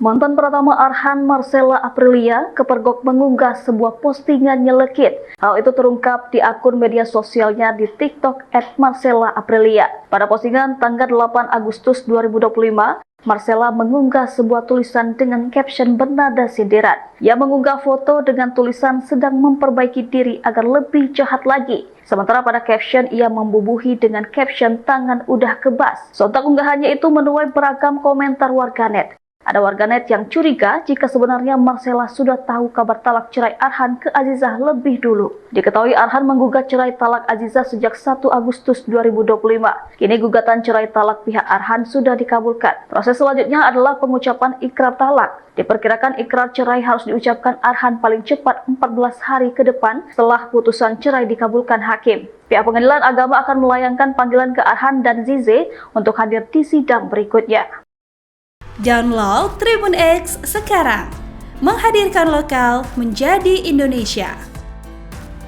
Mantan pertama Arhan, Marcella Aprilia, kepergok mengunggah sebuah postingan nyelekit. Hal itu terungkap di akun media sosialnya di TikTok @marcella_aprilia. Pada postingan tanggal 8 Agustus 2025, Marcella mengunggah sebuah tulisan dengan caption bernada sindiran. Ia mengunggah foto dengan tulisan sedang memperbaiki diri agar lebih jahat lagi. Sementara pada caption ia membubuhi dengan caption tangan udah kebas. Sontak unggahannya itu menuai beragam komentar warganet. Ada warganet yang curiga jika sebenarnya Marcella sudah tahu kabar talak cerai Arhan ke Azizah lebih dulu. Diketahui Arhan menggugat cerai talak Azizah sejak 1 Agustus 2025. Kini gugatan cerai talak pihak Arhan sudah dikabulkan. Proses selanjutnya adalah pengucapan ikrar talak. Diperkirakan ikrar cerai harus diucapkan Arhan paling cepat 14 hari ke depan setelah putusan cerai dikabulkan hakim. Pihak pengadilan agama akan melayangkan panggilan ke Arhan dan Zize untuk hadir di sidang berikutnya. Download Tribun X sekarang, menghadirkan lokal menjadi Indonesia.